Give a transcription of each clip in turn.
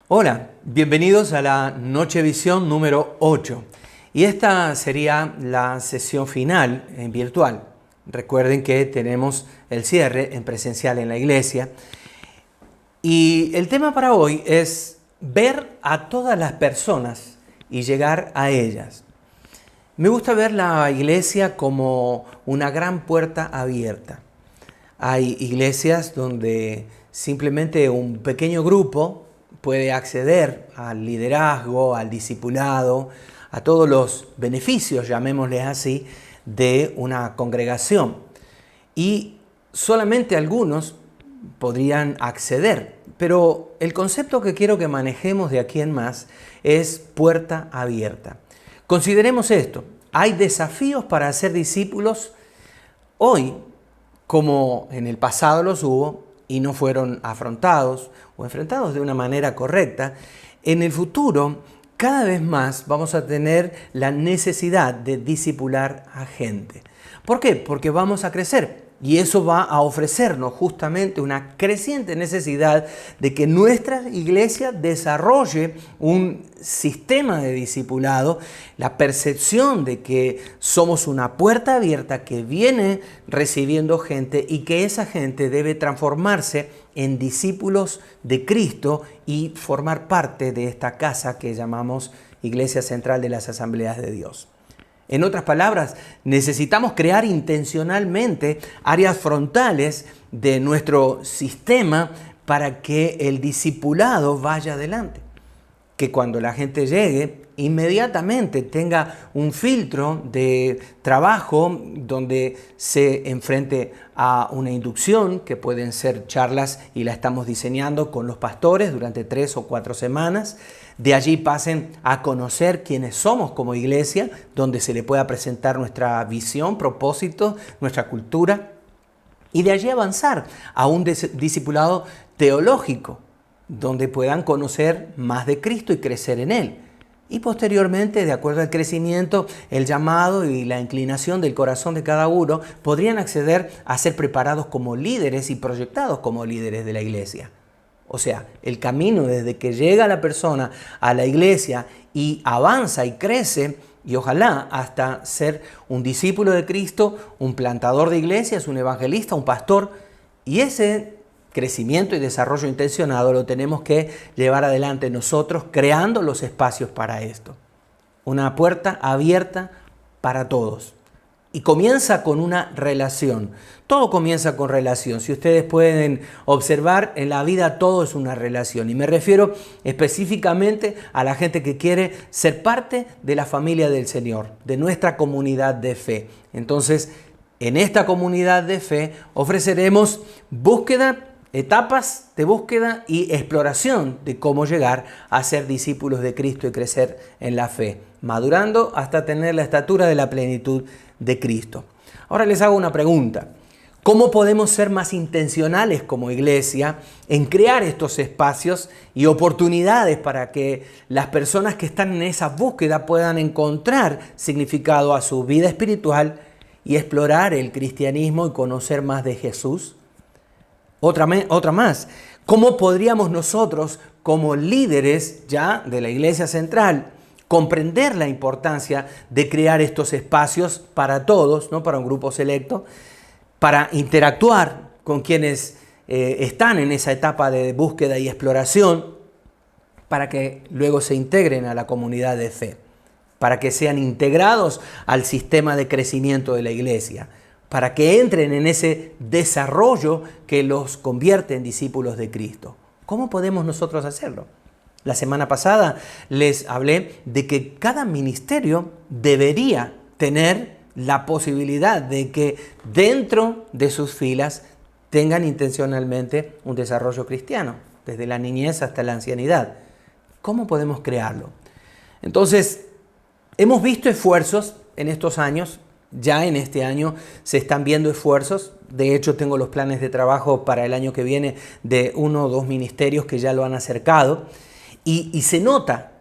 Hola, bienvenidos a la Noche Visión número 8. Y esta sería la sesión final en virtual. Recuerden que tenemos el cierre en presencial en la iglesia. Y el tema para hoy es ver a todas las personas y llegar a ellas. Me gusta ver la iglesia como una gran puerta abierta. Hay iglesias donde simplemente un pequeño grupo puede acceder al liderazgo, al discipulado, a todos los beneficios, llamémosles así, de una congregación. Y solamente algunos podrían acceder. Pero el concepto que quiero que manejemos de aquí en más es puerta abierta. Consideremos esto. Hay desafíos para hacer discípulos hoy, como en el pasado los hubo, y no fueron afrontados o enfrentados de una manera correcta. En el futuro, cada vez más vamos a tener la necesidad de discipular a gente. ¿Por qué? Porque vamos a crecer. Y eso va a ofrecernos justamente una creciente necesidad de que nuestra iglesia desarrolle un sistema de discipulado, la percepción de que somos una puerta abierta que viene recibiendo gente y que esa gente debe transformarse en discípulos de Cristo y formar parte de esta casa que llamamos Iglesia Central de las Asambleas de Dios. En otras palabras, necesitamos crear intencionalmente áreas frontales de nuestro sistema para que el discipulado vaya adelante. Que cuando la gente llegue, inmediatamente tenga un filtro de trabajo donde se enfrente a una inducción, que pueden ser charlas y la estamos diseñando con los pastores durante 3 o 4 semanas. De allí pasen a conocer quiénes somos como iglesia, donde se le pueda presentar nuestra visión, propósito, nuestra cultura. Y de allí avanzar a un discipulado teológico, donde puedan conocer más de Cristo y crecer en Él. Y posteriormente, de acuerdo al crecimiento, el llamado y la inclinación del corazón de cada uno, podrían acceder a ser preparados como líderes y proyectados como líderes de la iglesia. O sea, el camino desde que llega la persona a la iglesia y avanza y crece, y ojalá hasta ser un discípulo de Cristo, un plantador de iglesias, un evangelista, un pastor, y ese crecimiento y desarrollo intencionado lo tenemos que llevar adelante nosotros, creando los espacios para esto. Una puerta abierta para todos. Y comienza con una relación. Todo comienza con relación. Si ustedes pueden observar, en la vida todo es una relación. Y me refiero específicamente a la gente que quiere ser parte de la familia del Señor, de nuestra comunidad de fe. Entonces, en esta comunidad de fe ofreceremos búsqueda, etapas de búsqueda y exploración de cómo llegar a ser discípulos de Cristo y crecer en la fe, madurando hasta tener la estatura de la plenitud de Cristo. Ahora les hago una pregunta. ¿Cómo podemos ser más intencionales como iglesia en crear estos espacios y oportunidades para que las personas que están en esa búsqueda puedan encontrar significado a su vida espiritual y explorar el cristianismo y conocer más de Jesús? Otra más. ¿Cómo podríamos nosotros, como líderes ya de la Iglesia Central, comprender la importancia de crear estos espacios para todos, no para un grupo selecto, para interactuar con quienes están en esa etapa de búsqueda y exploración, para que luego se integren a la comunidad de fe, para que sean integrados al sistema de crecimiento de la iglesia, para que entren en ese desarrollo que los convierte en discípulos de Cristo? ¿Cómo podemos nosotros hacerlo? La semana pasada les hablé de que cada ministerio debería tener la posibilidad de que dentro de sus filas tengan intencionalmente un desarrollo cristiano, desde la niñez hasta la ancianidad. ¿Cómo podemos crearlo? Entonces, hemos visto esfuerzos en estos años. Ya en este año se están viendo esfuerzos. De hecho, tengo los planes de trabajo para el año que viene de 1 o 2 ministerios que ya lo han acercado. Y se nota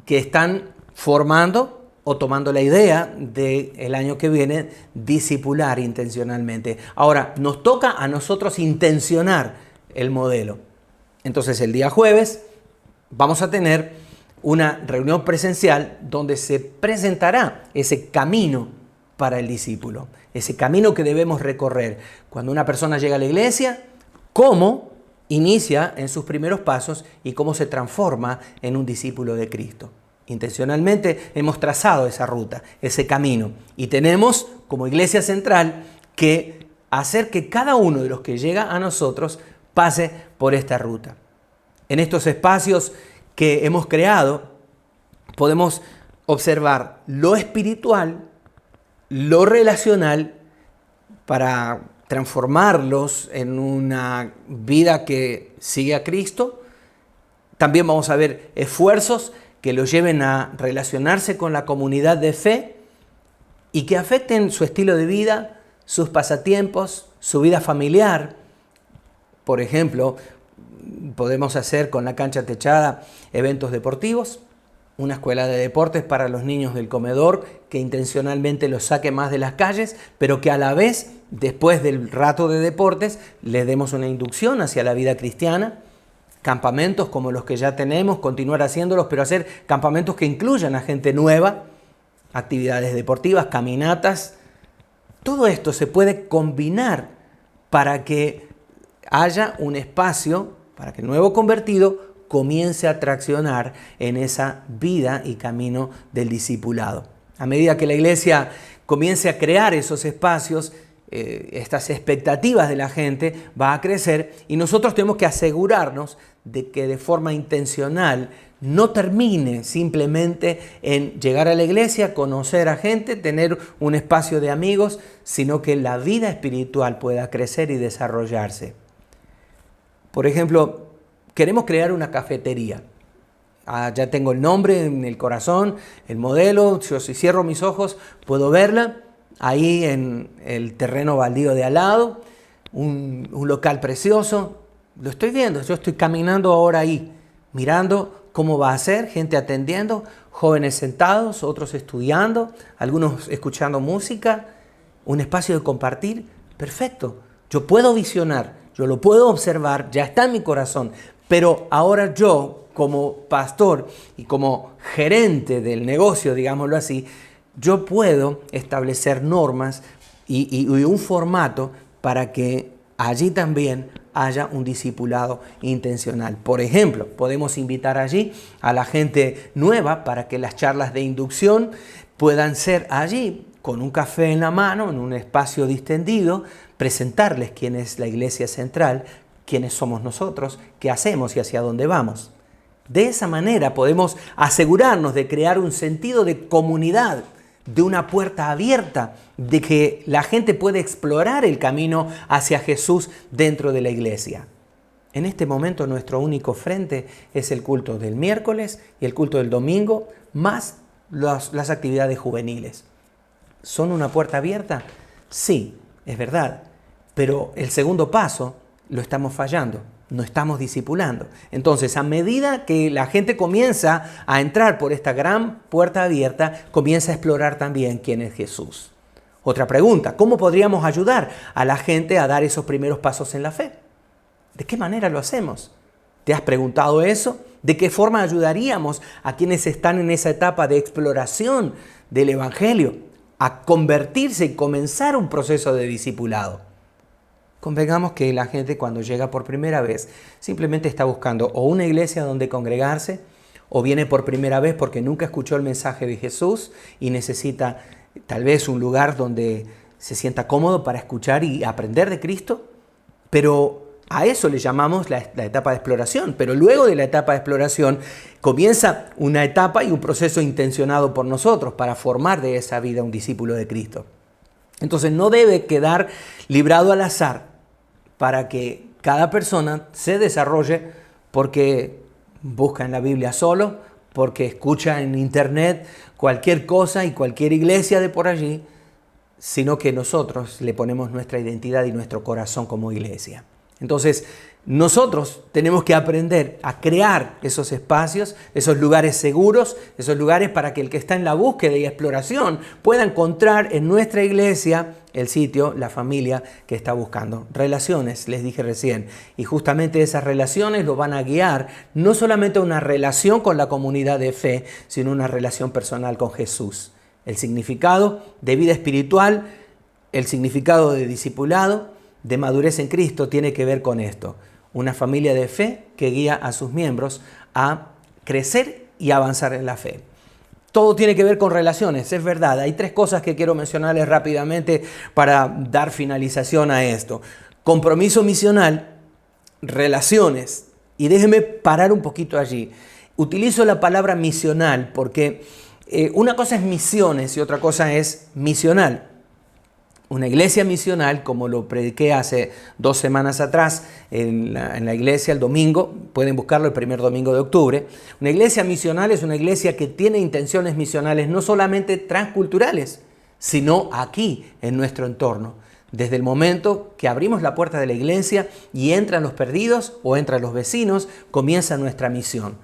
que están formando o tomando la idea del año que viene discipular intencionalmente. Ahora, nos toca a nosotros intencionar el modelo. Entonces, el día jueves vamos a tener una reunión presencial donde se presentará ese camino para el discípulo, ese camino que debemos recorrer. Cuando una persona llega a la iglesia, cómo inicia en sus primeros pasos y cómo se transforma en un discípulo de Cristo. Intencionalmente hemos trazado esa ruta, ese camino, y tenemos como iglesia central que hacer que cada uno de los que llega a nosotros pase por esta ruta. En estos espacios que hemos creado podemos observar lo espiritual, lo relacional, para transformarlos en una vida que sigue a Cristo. También vamos a ver esfuerzos que los lleven a relacionarse con la comunidad de fe y que afecten su estilo de vida, sus pasatiempos, su vida familiar. Por ejemplo, podemos hacer con la cancha techada eventos deportivos, una escuela de deportes para los niños del comedor que intencionalmente los saque más de las calles, pero que a la vez, después del rato de deportes, les demos una inducción hacia la vida cristiana. Campamentos como los que ya tenemos, continuar haciéndolos, pero hacer campamentos que incluyan a gente nueva, actividades deportivas, caminatas. Todo esto se puede combinar para que haya un espacio, para que el nuevo convertido comience a traccionar en esa vida y camino del discipulado. A medida que la iglesia comience a crear esos espacios, estas expectativas de la gente va a crecer y nosotros tenemos que asegurarnos de que de forma intencional no termine simplemente en llegar a la iglesia, conocer a gente, tener un espacio de amigos, sino que la vida espiritual pueda crecer y desarrollarse. Por ejemplo, queremos crear una cafetería. Ya tengo el nombre en el corazón, el modelo. Si cierro mis ojos puedo verla ahí en el terreno baldío de al lado. Un local precioso. Lo estoy viendo, yo estoy caminando ahora ahí, mirando cómo va a ser, gente atendiendo, jóvenes sentados, otros estudiando, algunos escuchando música, un espacio de compartir. Perfecto, yo puedo visionar, yo lo puedo observar, ya está en mi corazón. Pero ahora yo, como pastor y como gerente del negocio, digámoslo así, yo puedo establecer normas y un formato para que allí también haya un discipulado intencional. Por ejemplo, podemos invitar allí a la gente nueva para que las charlas de inducción puedan ser allí, con un café en la mano, en un espacio distendido, presentarles quién es la iglesia central, quiénes somos nosotros, qué hacemos y hacia dónde vamos. De esa manera podemos asegurarnos de crear un sentido de comunidad, de una puerta abierta, de que la gente puede explorar el camino hacia Jesús dentro de la iglesia. En este momento nuestro único frente es el culto del miércoles y el culto del domingo, más las actividades juveniles. ¿Son una puerta abierta? Sí, es verdad, pero el segundo paso lo estamos fallando, no estamos discipulando. Entonces, a medida que la gente comienza a entrar por esta gran puerta abierta, comienza a explorar también quién es Jesús. Otra pregunta, ¿cómo podríamos ayudar a la gente a dar esos primeros pasos en la fe? ¿De qué manera lo hacemos? ¿Te has preguntado eso? ¿De qué forma ayudaríamos a quienes están en esa etapa de exploración del Evangelio a convertirse y comenzar un proceso de discipulado? Convengamos que la gente cuando llega por primera vez simplemente está buscando o una iglesia donde congregarse o viene por primera vez porque nunca escuchó el mensaje de Jesús y necesita tal vez un lugar donde se sienta cómodo para escuchar y aprender de Cristo. Pero a eso le llamamos la etapa de exploración. Pero luego de la etapa de exploración comienza una etapa y un proceso intencionado por nosotros para formar de esa vida un discípulo de Cristo. Entonces no debe quedar librado al azar para que cada persona se desarrolle porque busca en la Biblia solo, porque escucha en internet cualquier cosa y cualquier iglesia de por allí, sino que nosotros le ponemos nuestra identidad y nuestro corazón como iglesia. Entonces, nosotros tenemos que aprender a crear esos espacios, esos lugares seguros, esos lugares para que el que está en la búsqueda y exploración pueda encontrar en nuestra iglesia el sitio, la familia que está buscando. Relaciones, les dije recién, y justamente esas relaciones lo van a guiar no solamente a una relación con la comunidad de fe, sino una relación personal con Jesús. El significado de vida espiritual, el significado de discipulado, de madurez en Cristo tiene que ver con esto. Una familia de fe que guía a sus miembros a crecer y avanzar en la fe. Todo tiene que ver con relaciones, es verdad. Hay 3 cosas que quiero mencionarles rápidamente para dar finalización a esto. Compromiso misional, relaciones. Y déjenme parar un poquito allí. Utilizo la palabra misional porque una cosa es misiones y otra cosa es misional. Una iglesia misional, como lo prediqué hace 2 semanas atrás en la iglesia el domingo, pueden buscarlo el primer domingo de octubre. Una iglesia misional es una iglesia que tiene intenciones misionales no solamente transculturales, sino aquí en nuestro entorno. Desde el momento que abrimos la puerta de la iglesia y entran los perdidos o entran los vecinos, comienza nuestra misión.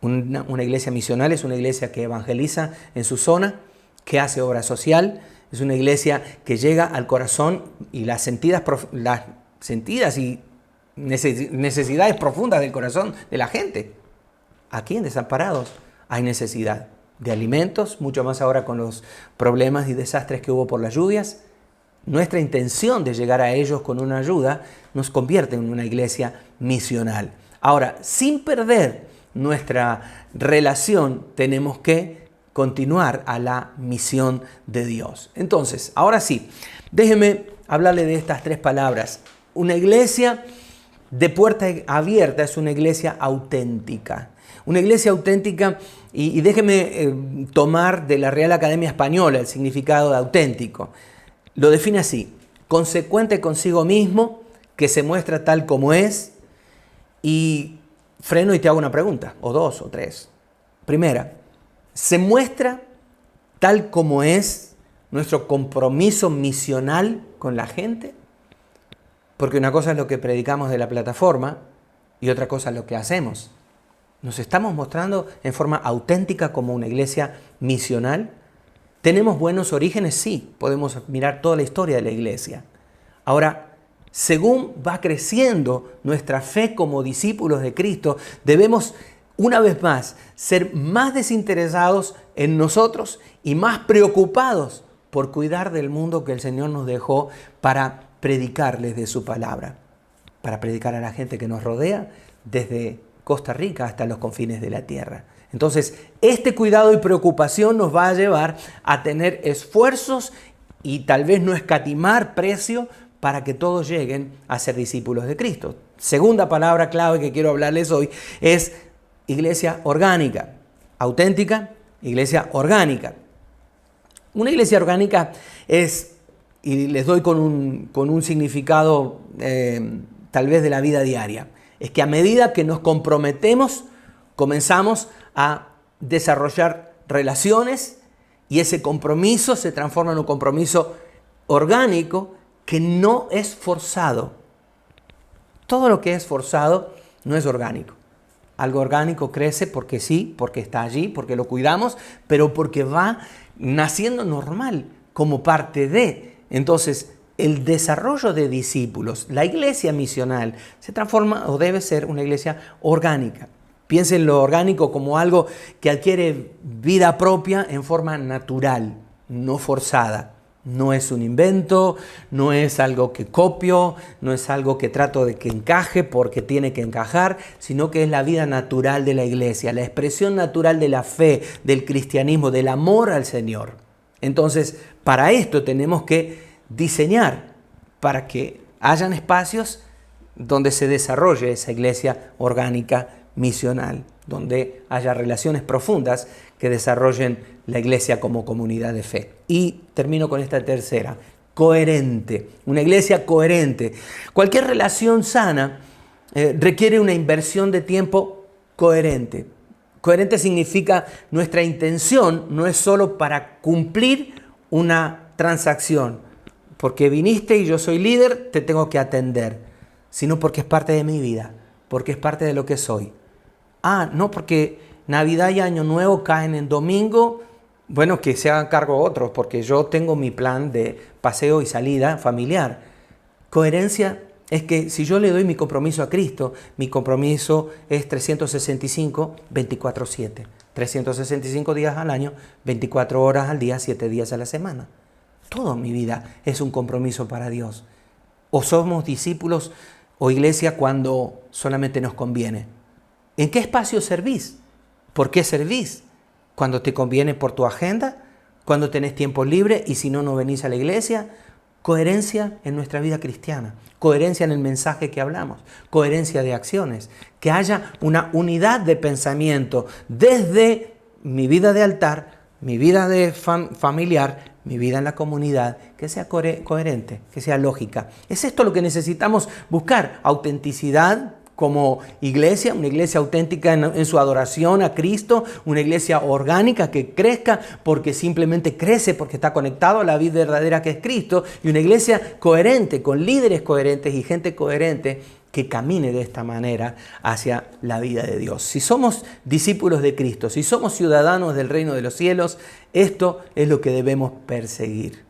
Una iglesia misional es una iglesia que evangeliza en su zona, que hace obra social. Es una iglesia que llega al corazón y las sentidas y necesidades profundas del corazón de la gente. Aquí en Desamparados hay necesidad de alimentos, mucho más ahora con los problemas y desastres que hubo por las lluvias. Nuestra intención de llegar a ellos con una ayuda nos convierte en una iglesia misional. Ahora, sin perder nuestra relación, tenemos que continuar a la misión de Dios. Entonces, ahora sí, déjeme hablarle de estas 3 palabras. Una iglesia de puerta abierta es una iglesia auténtica. Una iglesia auténtica, y déjeme tomar de la Real Academia Española el significado de auténtico. Lo define así: consecuente consigo mismo, que se muestra tal como es. Y freno y te hago una pregunta, o 2 o 3. Primera, ¿se muestra tal como es nuestro compromiso misional con la gente? Porque una cosa es lo que predicamos de la plataforma y otra cosa es lo que hacemos. ¿Nos estamos mostrando en forma auténtica como una iglesia misional? ¿Tenemos buenos orígenes? Sí, podemos mirar toda la historia de la iglesia. Ahora, según va creciendo nuestra fe como discípulos de Cristo, debemos una vez más ser más desinteresados en nosotros y más preocupados por cuidar del mundo que el Señor nos dejó para predicarles de su palabra, para predicar a la gente que nos rodea desde Costa Rica hasta los confines de la tierra. Entonces, este cuidado y preocupación nos va a llevar a tener esfuerzos y tal vez no escatimar precio para que todos lleguen a ser discípulos de Cristo. Segunda palabra clave que quiero hablarles hoy es iglesia orgánica, auténtica, iglesia orgánica. Una iglesia orgánica es, y les doy con un significado tal vez de la vida diaria, es que a medida que nos comprometemos, comenzamos a desarrollar relaciones y ese compromiso se transforma en un compromiso orgánico que no es forzado. Todo lo que es forzado no es orgánico. Algo orgánico crece porque sí, porque está allí, porque lo cuidamos, pero porque va naciendo normal, como parte de. Entonces, el desarrollo de discípulos, la iglesia misional, se transforma o debe ser una iglesia orgánica. Piensen en lo orgánico como algo que adquiere vida propia en forma natural, no forzada. No es un invento, no es algo que copio, no es algo que trato de que encaje porque tiene que encajar, sino que es la vida natural de la iglesia, la expresión natural de la fe, del cristianismo, del amor al Señor. Entonces, para esto tenemos que diseñar para que hayan espacios donde se desarrolle esa iglesia orgánica misional, donde haya relaciones profundas que desarrollen la iglesia como comunidad de fe. Y termino con esta tercera, coherente, una iglesia coherente. Cualquier relación sana requiere una inversión de tiempo coherente. Coherente significa nuestra intención no es solo para cumplir una transacción, porque viniste y yo soy líder, te tengo que atender, sino porque es parte de mi vida, porque es parte de lo que soy. Ah, no porque Navidad y Año Nuevo caen en domingo, bueno, que se hagan cargo otros, porque yo tengo mi plan de paseo y salida familiar. Coherencia es que si yo le doy mi compromiso a Cristo, mi compromiso es 365, 24/7. 365 días al año, 24 horas al día, 7 días a la semana. Toda mi vida es un compromiso para Dios. O somos discípulos o iglesia cuando solamente nos conviene. ¿En qué espacio servís? ¿Por qué servís? ¿Cuando te conviene por tu agenda? ¿Cuando tenés tiempo libre y si no, no venís a la iglesia? Coherencia en nuestra vida cristiana, coherencia en el mensaje que hablamos, coherencia de acciones, que haya una unidad de pensamiento desde mi vida de altar, mi vida de familiar, mi vida en la comunidad, que sea coherente, que sea lógica. Es esto lo que necesitamos buscar, autenticidad como iglesia, una iglesia auténtica en su adoración a Cristo, una iglesia orgánica que crezca porque simplemente crece, porque está conectado a la vida verdadera que es Cristo, y una iglesia coherente, con líderes coherentes y gente coherente que camine de esta manera hacia la vida de Dios. Si somos discípulos de Cristo, si somos ciudadanos del reino de los cielos, esto es lo que debemos perseguir.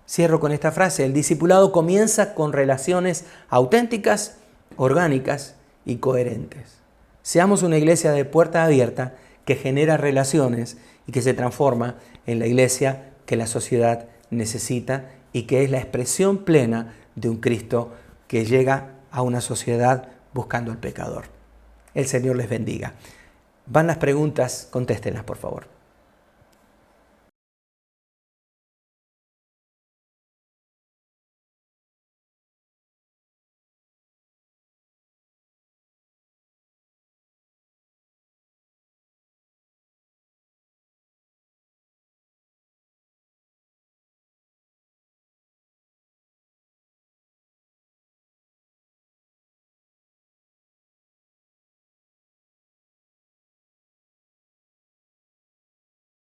Cierro con esta frase: el discipulado comienza con relaciones auténticas, orgánicas y coherentes. Seamos una iglesia de puerta abierta que genera relaciones y que se transforma en la iglesia que la sociedad necesita y que es la expresión plena de un Cristo que llega a una sociedad buscando al pecador. El Señor les bendiga. Van las preguntas, contéstenlas por favor.